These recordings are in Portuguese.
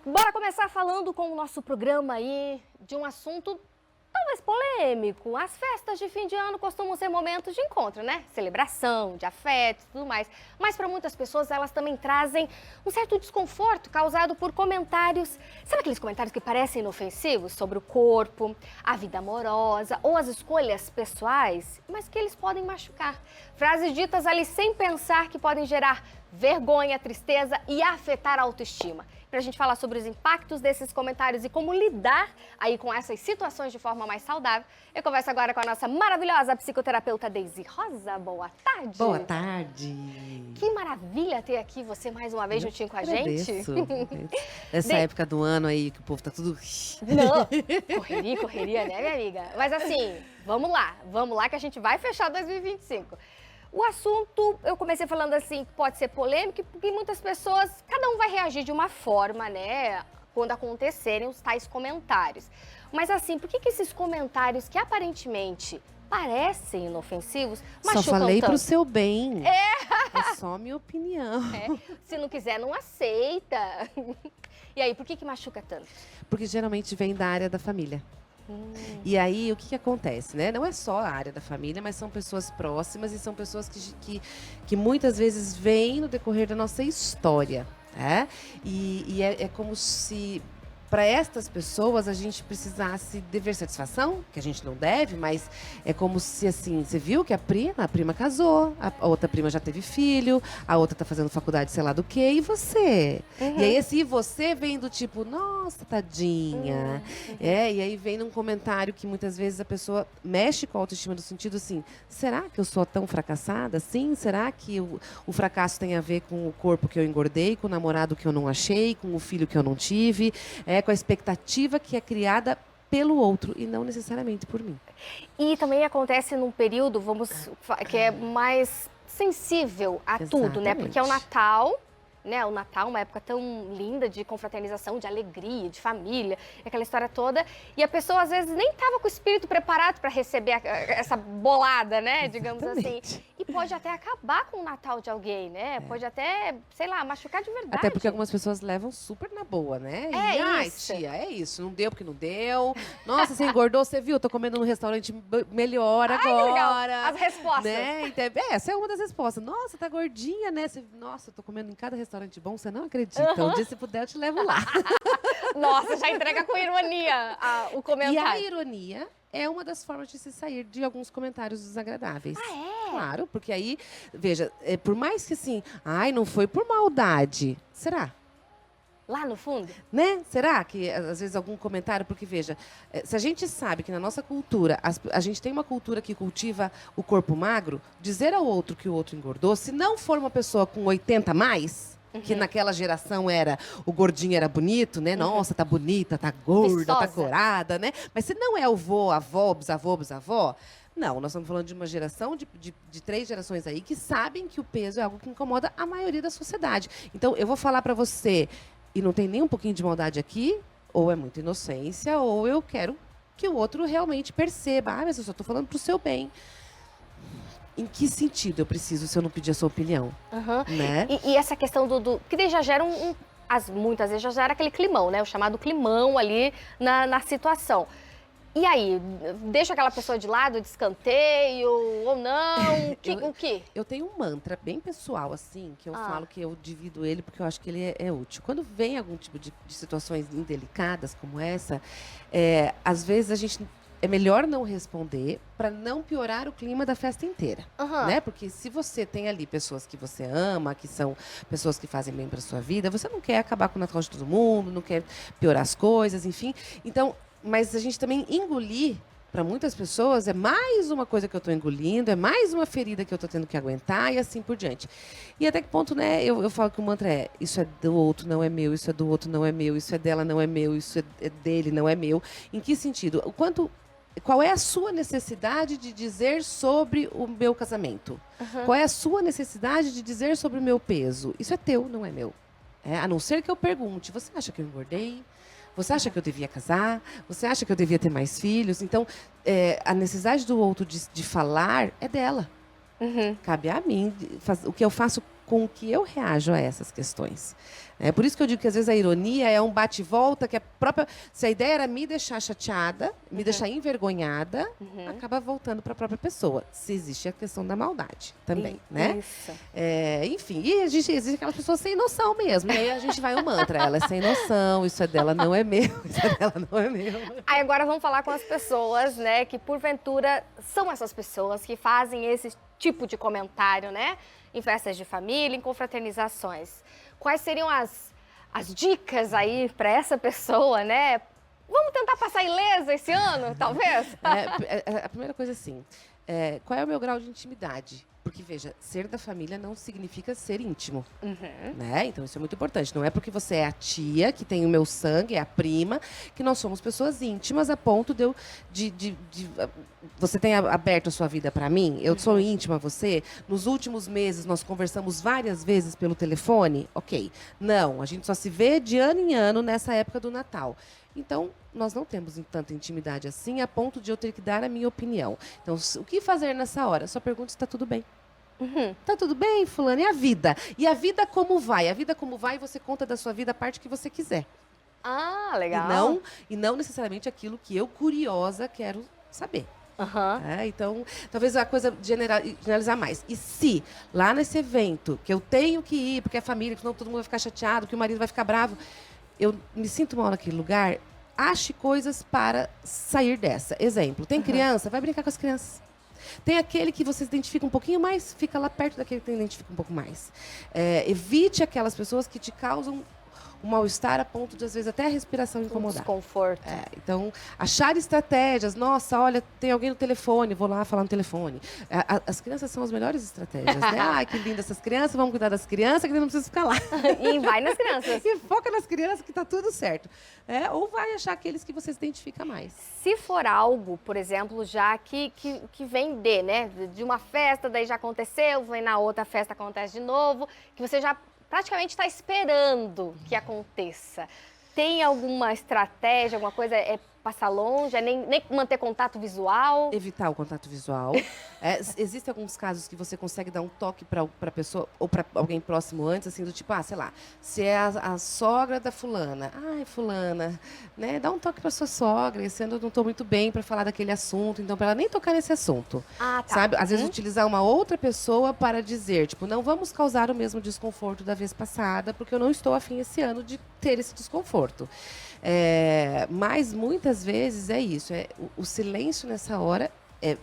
Bora começar falando com o nosso programa aí de um assunto talvez polêmico. As festas de fim de ano costumam ser momentos de encontro, né? Celebração, de afeto e tudo mais. Mas para muitas pessoas elas também trazem um certo desconforto causado por comentários. Sabe aqueles comentários que parecem inofensivos sobre o corpo, a vida amorosa ou as escolhas pessoais, mas que eles podem machucar. Frases ditas ali sem pensar que podem gerar vergonha, tristeza e afetar a autoestima. Para a gente falar sobre os impactos desses comentários e como lidar aí com essas situações de forma mais saudável, eu converso agora com a nossa maravilhosa psicoterapeuta Deise Rosa. Boa tarde. Boa tarde. Que maravilha ter aqui você mais uma vez juntinho com a gente. Nessa época do ano aí que o povo tá tudo... Não, correria, né, minha amiga? Mas assim, vamos lá que a gente vai fechar 2025. O assunto, eu comecei falando assim, que pode ser polêmico, porque muitas pessoas, cada um vai reagir de uma forma, né, quando acontecerem os tais comentários. Mas assim, por que esses comentários que aparentemente parecem inofensivos, machucam Só falei tanto? pro seu bem. É só minha opinião. Se não quiser, não aceita. E aí, por que machuca tanto? Porque geralmente vem da área da família. E aí, o que acontece, né? Não é só a área da família, mas são pessoas próximas e são pessoas que muitas vezes vêm no decorrer da nossa história, né? E é como se, para estas pessoas, a gente precisasse dever satisfação, que a gente não deve, mas é como se, assim, você viu que a prima casou, a outra prima já teve filho, a outra tá fazendo faculdade, sei lá do quê, e você? E aí, esse você vem do tipo, nossa, tadinha. E aí vem num comentário que muitas vezes a pessoa mexe com a autoestima no sentido assim, será que eu sou tão fracassada assim? Será que o fracasso tem a ver com o corpo que eu engordei, com o namorado que eu não achei, com o filho que eu não tive? Com a expectativa que é criada pelo outro e não necessariamente por mim. E também acontece num período, que é mais sensível a tudo, né? Porque é o Natal, né? O Natal, uma época tão linda de confraternização, de alegria, de família, aquela história toda. E a pessoa, às vezes, nem estava com o espírito preparado para receber essa bolada, né? Digamos assim. E pode até acabar com o Natal de alguém, né? Pode até, sei lá, machucar de verdade. Até porque algumas pessoas levam super na boa, né? Isso. Tia, é isso. Não deu porque não deu. Nossa, você engordou, você viu? Tô comendo num restaurante melhor agora. Que legal. As respostas. Né? Então, essa é uma das respostas. Nossa, tá gordinha, né? Nossa, eu tô comendo em cada restaurante bom, você não acredita. Um dia, se puder, eu te levo lá. Nossa, já entrega com ironia o comentário. E a ironia é uma das formas de se sair de alguns comentários desagradáveis. Claro, porque aí, veja, por mais que assim, não foi por maldade, será? Lá no fundo? Né? Será que, às vezes, algum comentário... Porque, veja, se a gente sabe que na nossa cultura, a gente tem uma cultura que cultiva o corpo magro, dizer ao outro que o outro engordou, se não for uma pessoa com 80 a mais... que naquela geração o gordinho era bonito, né? Nossa, tá bonita, tá gorda, viçosa, tá corada, né? Mas se não é o vô, avó, bisavó, não, nós estamos falando de uma geração, de 3 gerações aí, que sabem que o peso é algo que incomoda a maioria da sociedade. Então, eu vou falar pra você, e não tem nem um pouquinho de maldade aqui, ou é muita inocência, ou eu quero que o outro realmente perceba. Mas eu só tô falando pro seu bem. Em que sentido eu preciso se eu não pedir a sua opinião? Né? E essa questão que daí já gera muitas vezes já gera aquele climão, né? O chamado climão ali na situação. E aí, deixa aquela pessoa de lado, de escanteio, ou não? O quê? Eu tenho um mantra bem pessoal, assim, que eu falo que eu divido ele porque eu acho que ele é útil. Quando vem algum tipo de situações indelicadas como essa, às vezes a gente... É melhor não responder para não piorar o clima da festa inteira, né? Porque se você tem ali pessoas que você ama, que são pessoas que fazem bem para sua vida, você não quer acabar com o Natal de todo mundo, não quer piorar as coisas, enfim. Então, mas a gente também engolir, para muitas pessoas, é mais uma coisa que eu estou engolindo, é mais uma ferida que eu estou tendo que aguentar e assim por diante. E até que ponto, né, eu falo que o mantra isso é do outro, não é meu, isso é do outro, não é meu, isso é dela, não é meu, isso é dele, não é meu. Em que sentido? Qual é a sua necessidade de dizer sobre o meu casamento? Qual é a sua necessidade de dizer sobre o meu peso? Isso é teu, não é meu. A não ser que eu pergunte, você acha que eu engordei? Você acha que eu devia casar? Você acha que eu devia ter mais filhos? Então, a necessidade do outro de falar é dela. Cabe a mim o que eu faço com o que eu reajo a essas questões. É por isso que eu digo que às vezes a ironia é um bate-volta que a própria... Se a ideia era me deixar chateada, me deixar envergonhada, acaba voltando para a própria pessoa. Se existe a questão da maldade também, né? Isso. Enfim, e existe aquelas pessoas sem noção mesmo. E aí a gente vai o mantra, ela é sem noção, isso é dela, não é meu, isso é dela, não é meu. Aí agora vamos falar com as pessoas, né, que porventura são essas pessoas que fazem esse tipo de comentário, né, em festas de família, em confraternizações. Quais seriam as dicas aí para essa pessoa, né? Vamos tentar passar ilesa esse ano, talvez? A primeira coisa, assim, qual é o meu grau de intimidade? Porque, veja, ser da família não significa ser íntimo, né? Então, isso é muito importante. Não é porque você é a tia, que tem o meu sangue, é a prima, que nós somos pessoas íntimas a ponto de eu... Você tem aberto a sua vida para mim? Eu sou íntima a você? Nos últimos meses, nós conversamos várias vezes pelo telefone? Ok. Não, a gente só se vê de ano em ano nessa época do Natal. Então, nós não temos tanta intimidade assim, a ponto de eu ter que dar a minha opinião. Então, o que fazer nessa hora? Só pergunta se está tudo bem. Tá tudo bem, fulano? E a vida? E a vida como vai? A vida como vai, você conta da sua vida a parte que você quiser. Ah, legal. E não necessariamente aquilo que eu, curiosa, quero saber. Então, talvez a coisa generalizar mais. E se, lá nesse evento, que eu tenho que ir, porque é família, senão todo mundo vai ficar chateado, que o marido vai ficar bravo, eu me sinto mal naquele lugar, ache coisas para sair dessa. Exemplo, tem criança? Vai brincar com as crianças. Tem aquele que você se identifica um pouquinho mais, fica lá perto daquele que você identifica um pouco mais. Evite aquelas pessoas que te causam um mal-estar a ponto de, às vezes, até a respiração incomodar. Desconforto. Então, achar estratégias. Nossa, olha, tem alguém no telefone, vou lá falar no telefone. As crianças são as melhores estratégias, né? Ai, que linda essas crianças, vamos cuidar das crianças, que não precisa ficar lá. E vai nas crianças. E foca nas crianças, que tá tudo certo. Ou vai achar aqueles que você se identifica mais. Se for algo, por exemplo, já que vem né? De uma festa, daí já aconteceu, vem na outra festa, acontece de novo, que você já praticamente está esperando que aconteça. Tem alguma estratégia, alguma coisa? Passar longe? Nem manter contato visual? Evitar o contato visual. Existem alguns casos que você consegue dar um toque para a pessoa ou para alguém próximo antes, assim, do tipo, sei lá, se é a sogra da fulana. Ai, fulana, né? Dá um toque para sua sogra. Esse ano eu não estou muito bem para falar daquele assunto, então para ela nem tocar nesse assunto. Tá. Sabe? Às vezes utilizar uma outra pessoa para dizer, tipo, não vamos causar o mesmo desconforto da vez passada, porque eu não estou afim esse ano de ter esse desconforto. Mas muitas vezes é isso, o silêncio nessa hora é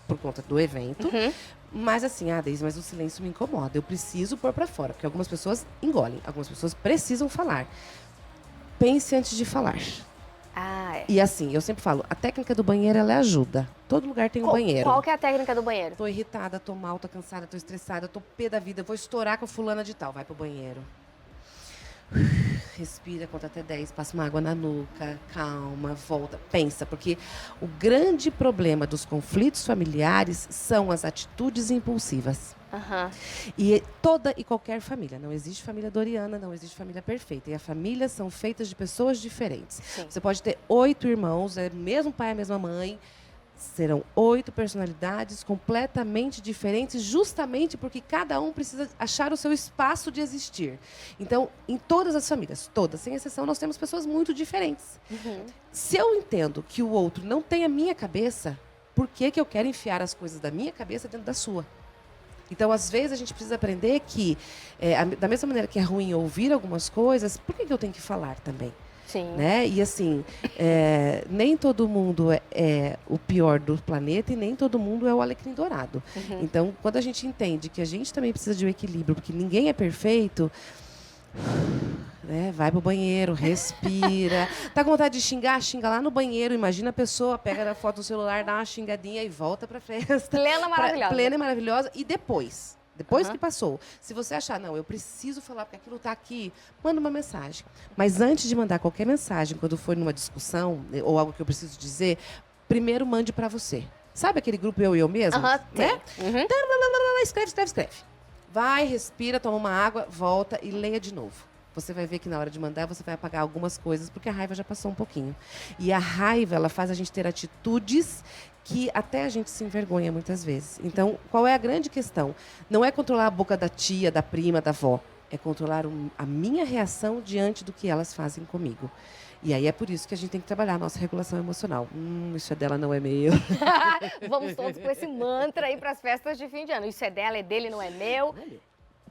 por conta do evento, mas assim, Deise, mas o silêncio me incomoda, eu preciso pôr para fora, porque algumas pessoas engolem, algumas pessoas precisam falar. Pense antes de falar. E assim, eu sempre falo, a técnica do banheiro, ela ajuda. Todo lugar tem um banheiro. Qual que é a técnica do banheiro? Tô irritada, tô mal, tô cansada, tô estressada, tô pé da vida, vou estourar com a fulana de tal, vai pro banheiro. Respira, conta até 10, passa uma água na nuca, calma, volta, pensa, porque o grande problema dos conflitos familiares são as atitudes impulsivas. E toda e qualquer família, não existe família doriana, não existe família perfeita, e as famílias são feitas de pessoas diferentes. Você pode ter 8 irmãos, mesmo pai e a mesma mãe, serão 8 personalidades completamente diferentes, justamente porque cada um precisa achar o seu espaço de existir. Então, em todas as famílias, todas, sem exceção, nós temos pessoas muito diferentes. Se eu entendo que o outro não tem a minha cabeça, por que eu quero enfiar as coisas da minha cabeça dentro da sua? Então, às vezes, a gente precisa aprender que, da mesma maneira que é ruim ouvir algumas coisas, por que eu tenho que falar também? Sim. Né? E assim, nem todo mundo é o pior do planeta e nem todo mundo é o alecrim dourado. Então, quando a gente entende que a gente também precisa de um equilíbrio, porque ninguém é perfeito, vai pro banheiro, respira. Tá com vontade de xingar? Xinga lá no banheiro. Imagina a pessoa, pega a foto no celular, dá uma xingadinha e volta pra festa. Plena, maravilhosa. Plena e maravilhosa. E depois que passou, se você achar, não, eu preciso falar porque aquilo está aqui, manda uma mensagem. Mas antes de mandar qualquer mensagem, quando for numa discussão ou algo que eu preciso dizer, primeiro mande para você. Sabe aquele grupo eu e eu mesmo? Né? Escreve. Vai, respira, toma uma água, volta e leia de novo. você vai ver que na hora de mandar você vai apagar algumas coisas, porque a raiva já passou um pouquinho. E a raiva, ela faz a gente ter atitudes que até a gente se envergonha muitas vezes. Então, qual é a grande questão? Não é controlar a boca da tia, da prima, da avó. É controlar a minha reação diante do que elas fazem comigo. E aí é por isso que a gente tem que trabalhar a nossa regulação emocional. Isso é dela, não é meu. Vamos todos com esse mantra aí para as festas de fim de ano. Isso é dela, é dele, não é meu.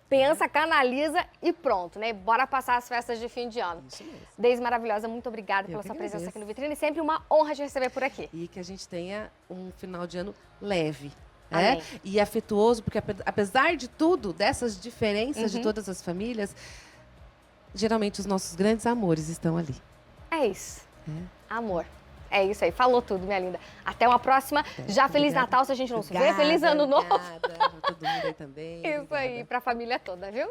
Pensa, canaliza e pronto, né? Bora passar as festas de fim de ano. Isso mesmo. Deise maravilhosa, muito obrigada pela sua presença aqui no Vitrine. Sempre uma honra te receber por aqui. E que a gente tenha um final de ano leve. Amém. E afetuoso, porque apesar de tudo, dessas diferenças de todas as famílias, geralmente os nossos grandes amores estão ali. É isso. Amor. É isso aí. Falou tudo, minha linda. Até uma próxima. Já Feliz Natal, se a gente não se vê. Feliz Ano Novo. Obrigada. Pra todo mundo aí também. Isso aí, pra família toda, viu?